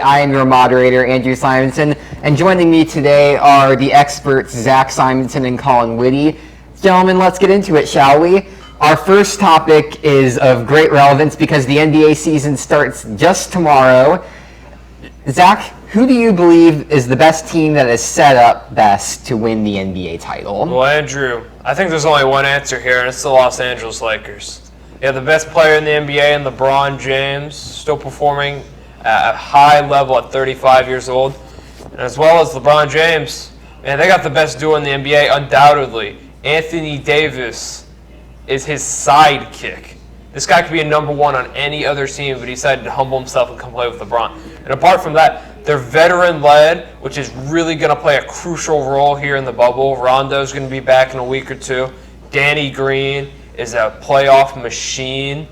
I am your moderator, Andrew Simonson, and joining me today are the experts Zach Simonson and Colin Witte. Gentlemen, let's get into it, shall we? Our first topic is of great relevance because the NBA season starts just tomorrow. Zach, who do you believe is the best team that is set up best to win the NBA title? Well, Andrew, I think there's only one answer here, and it's the Los Angeles Lakers. They have the best player in the NBA, and LeBron James, still performing at a high level at 35 years old. And as well as LeBron James, man, they got the best duo in the NBA, undoubtedly. Anthony Davis is his sidekick. This guy could be a number one on any other team, but he decided to humble himself and come play with LeBron. And apart from that, they're veteran-led, which is really going to play a crucial role here in the bubble. Rondo's going to be back in a week or two. Danny Green is a playoff machine.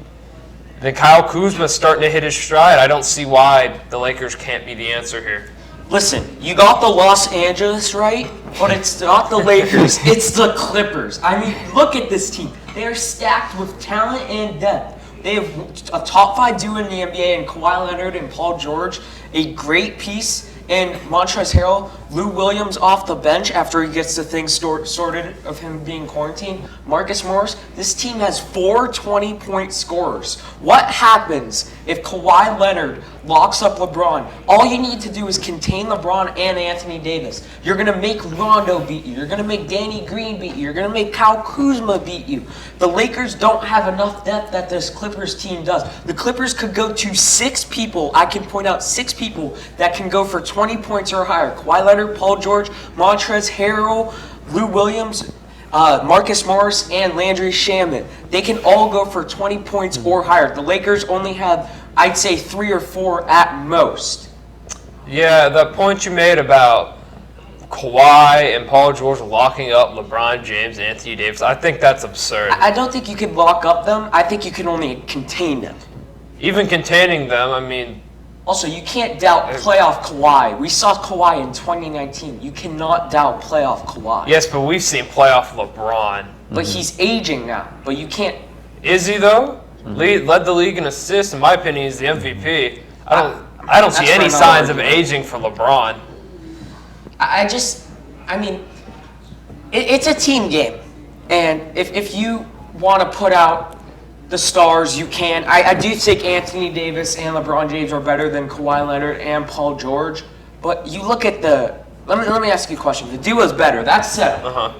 Then Kyle Kuzma's starting to hit his stride. I don't see why the Lakers can't be the answer here. Listen, you got the Los Angeles right, but it's not the Lakers. It's the Clippers. I mean, look at this team. They are stacked with talent and depth. They have a top 5 duo in the NBA in Kawhi Leonard and Paul George, a great piece, and Montrezl Harrell, Lou Williams off the bench after he gets the thing sorted of him being quarantined. Marcus Morris. This team has 4 20-point scorers. What happens if Kawhi Leonard locks up LeBron? All you need to do is contain LeBron and Anthony Davis. You're going to make Rondo beat you. You're going to make Danny Green beat you. You're going to make Kyle Kuzma beat you. The Lakers don't have enough depth that this Clippers team does. The Clippers could go to 6 people. I can point out 6 people that can go for 20 points or higher. Kawhi Leonard, Paul George, Montrezl Harrell, Lou Williams, Marcus Morris, and Landry Shamet. They can all go for 20 points or higher. The Lakers only have, I'd say, 3 or 4 at most. Yeah, the point you made about Kawhi and Paul George locking up LeBron James and Anthony Davis, I think that's absurd. I don't think you can lock up them. I think you can only contain them. Even containing them, I mean... Also, you can't doubt playoff Kawhi. We saw Kawhi in 2019. You cannot doubt playoff Kawhi. Yes, but we've seen playoff LeBron. But he's aging now. But you can't... Is he, though? Led the league in assists. In my opinion, he's the MVP. I don't see any signs of aging for LeBron. I mean, it's a team game. And if you want to put out the stars, you can. I do think Anthony Davis and LeBron James are better than Kawhi Leonard and Paul George. But you look at the... Let me ask you a question. The duo's better. That's settled.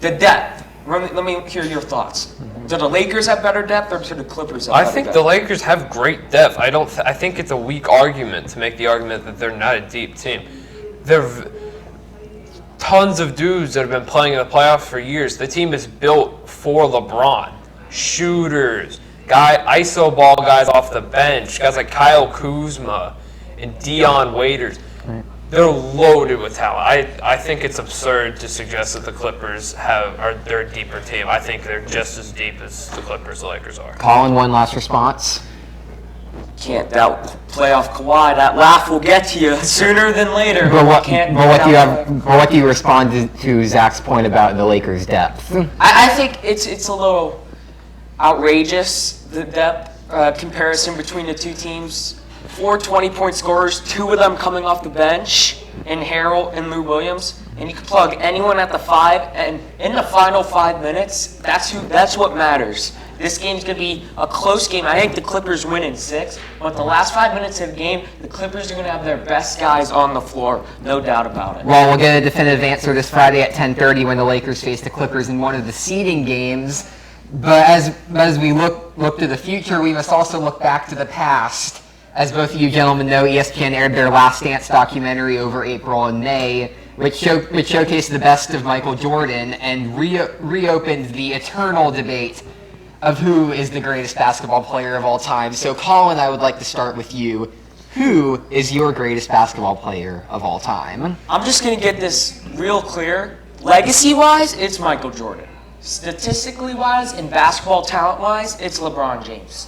The depth. Let me hear your thoughts. Do the Lakers have better depth, or do the Clippers have better depth? I think the Lakers have great depth. I think it's a weak argument to make the argument that they're not a deep team. They're tons of dudes that have been playing in the playoffs for years. The team is built for LeBron. Shooters, iso ball guys off the bench, guys like Kyle Kuzma and Dion Waiters. They're loaded with talent. I think it's absurd to suggest that the Clippers they're a deeper team. I think they're just as deep as the Lakers are. Colin, one last response. Can't doubt playoff Kawhi. That laugh will get to you sooner than later. But what do you respond to Zach's point about the Lakers' depth? I think it's a little outrageous, the depth comparison between the two teams. 4 20-point scorers, 2 of them coming off the bench, and Harrell and Lou Williams. And you can plug anyone at the 5, and in the final 5 minutes, that's what matters. This game's going to be a close game. I think the Clippers win in 6, but the last 5 minutes of the game, the Clippers are going to have their best guys on the floor, no doubt about it. Well, we'll get a definitive answer this Friday at 10:30 when the Lakers face the Clippers in one of the seeding games. But as we look to the future, we must also look back to the past. As both of you gentlemen know, ESPN aired their Last Dance documentary over April and May, which showcased the best of Michael Jordan and reopened the eternal debate of who is the greatest basketball player of all time. So, Colin, I would like to start with you. Who is your greatest basketball player of all time? I'm just going to get this real clear. Legacy-wise, it's Michael Jordan. Statistically-wise and basketball talent-wise, it's LeBron James.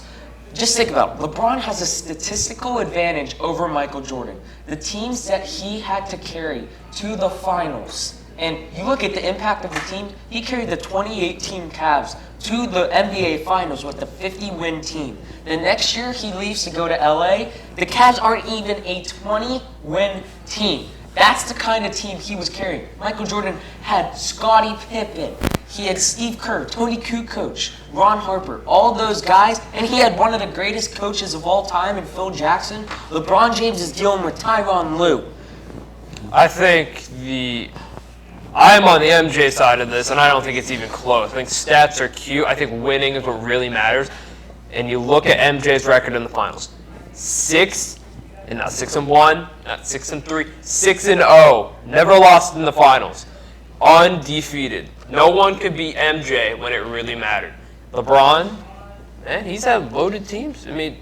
Just think about it. LeBron has a statistical advantage over Michael Jordan. The teams that he had to carry to the finals And you look at the impact of the team, he carried the 2018 Cavs to the NBA Finals with the 50-win team. The next year he leaves to go to LA, the Cavs aren't even a 20-win team. That's the kind of team he was carrying. Michael Jordan had Scottie Pippen. He had Steve Kerr, Tony Kukoc, Ron Harper, all those guys, and he had one of the greatest coaches of all time in Phil Jackson. LeBron James is dealing with Tyronn Lue. I think I'm on the MJ side of this, and I don't think it's even close. I think stats are cute. I think winning is what really matters. And you look at MJ's record in the finals: 6-1, not 6-3, 6-0. Never lost in the finals. Undefeated. No one could beat MJ when it really mattered. LeBron, man, he's had loaded teams. I mean,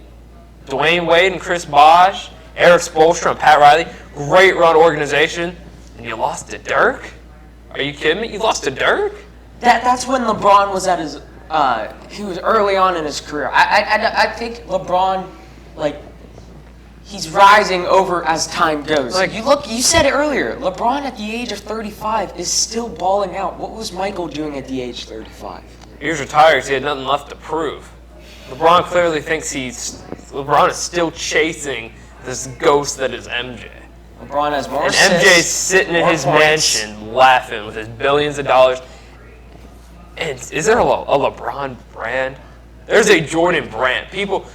Dwayne Wade and Chris Bosh, Eric Spoelstra and Pat Riley, great run organization, and you lost to Dirk? Are you kidding me? You lost to Dirk? That's when LeBron was at his, he was early on in his career. I think LeBron, like, he's rising over as time goes. Like, you said it earlier, LeBron at the age of 35 is still balling out. What was Michael doing at the age of 35? He was retired because he had nothing left to prove. LeBron clearly thinks LeBron is still chasing this ghost that is MJ. LeBron has more And assists, MJ's sitting in his points. mansion laughing with his billions of dollars. And is there a LeBron brand? There's a Jordan brand. People,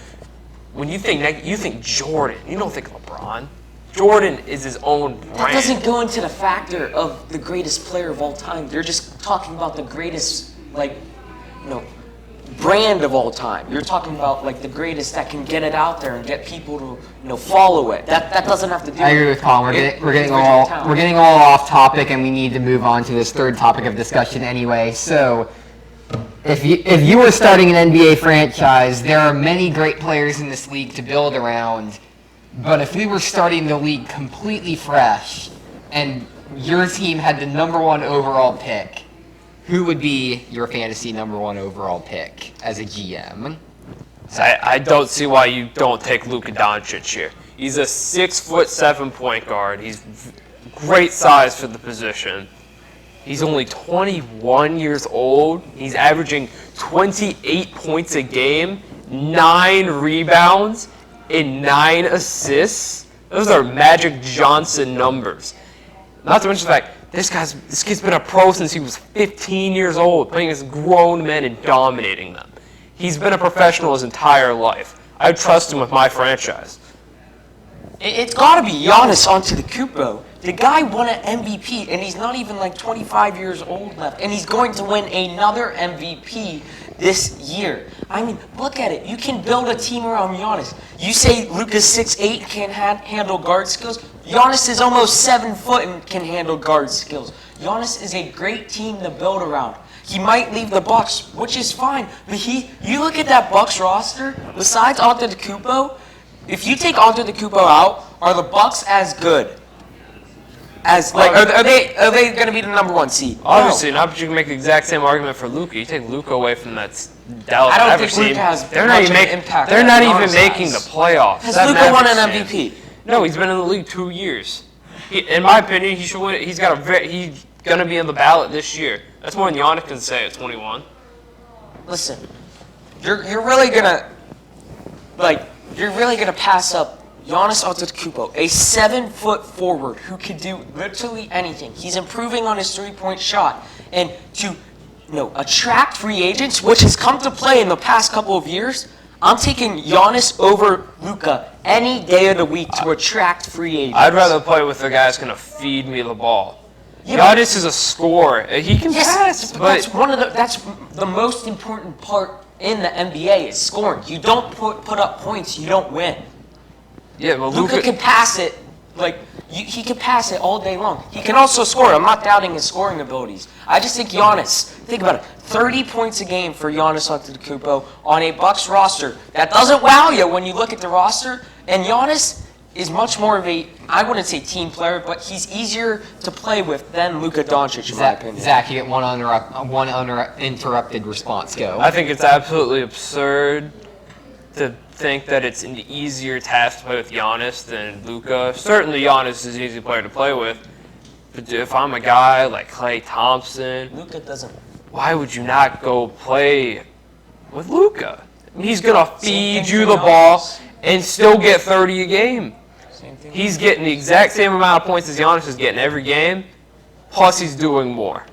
when you think you think Jordan, you don't think LeBron. Jordan is his own brand. That doesn't go into the factor of the greatest player of all time. They're just talking about the greatest, brand of all time. You're talking about the greatest that can get it out there and get people to follow it. That doesn't have to do. I agree with Colin. We're getting all off topic, and we need to move on to this third topic of discussion anyway. So, if you were starting an NBA franchise, there are many great players in this league to build around. But if we were starting the league completely fresh, and your team had the #1 overall pick, who would be your fantasy #1 overall pick as a GM? I don't see why you don't take Luka Doncic here. He's a 6'7" point guard. He's great size for the position. He's only 21 years old. He's averaging 28 points a game, 9 rebounds, and 9 assists. Those are Magic Johnson numbers. Not to mention the fact this kid's been a pro since he was 15 years old, playing against grown men and dominating them. He's been a professional his entire life. I trust him with my franchise. It's got to be Giannis Antetokounmpo. The guy won an MVP, and he's not even 25 years old left, and he's going to win another MVP this year. I mean, look at it. You can build a team around Giannis. You say Luka's 6'8", can't handle guard skills. Giannis is almost 7 foot and can handle guard skills. Giannis is a great team to build around. He might leave the Bucks, which is fine, but you look at that Bucks roster. Besides Antetokounmpo, if you take Antetokounmpo out, are the Bucks as good? Are they going to be the #1 seed? Obviously not, but you can make the exact same argument for Luka. You take Luka away from that Dallas I don't Mavericks think team. Luka has They're much not of even an impact. They're not even making the playoffs. Has That Luka won an Mavericks team. MVP? No, he's been in the league 2 years. In my opinion, he should win it. He's gonna be in the ballot this year. That's more than Giannis can say at 21. Listen, you're really gonna pass up Giannis Antetokounmpo, a 7-foot forward who can do literally anything. He's improving on his 3-point shot, and to attract free agents, which has come to play in the past couple of years. I'm taking Giannis over Luka any day of the week to attract free agents. I'd rather play with the guy that's gonna feed me the ball. Yeah, Giannis is a scorer. He can pass, but that's the most important part in the NBA is scoring. You don't put up points, you don't win. yeah, well, Luka can pass it, he can pass it all day long. He can also score. I'm not doubting his scoring abilities. I just think Giannis, think about it, 30 points a game for Giannis Antetokounmpo on a Bucks roster. That doesn't wow you when you look at the roster. And Giannis is much more of I wouldn't say team player, but he's easier to play with than Luka Doncic, in my opinion. Zach, you get one uninterrupted response. Go. I think it's absolutely absurd to think that it's an easier task to play with Giannis than Luka. Certainly Giannis is an easy player to play with. if I'm a guy like Klay Thompson, Luka doesn't. why would you not go play with Luka? He's going to feed thing you for the ball Giannis. and still get 30 a game. Same thing. He's getting the exact same amount of points as Giannis is getting every game, plus he's doing more.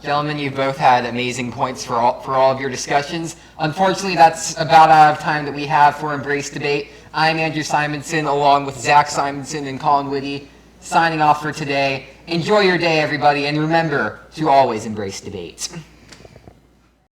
Gentlemen, you both had amazing points for all of your discussions. Unfortunately, that's about out of time that we have for Embrace Debate. I'm Andrew Simonson, along with Zach Simonson and Colin Witte, signing off for today. Enjoy your day, everybody, and remember to always embrace debate.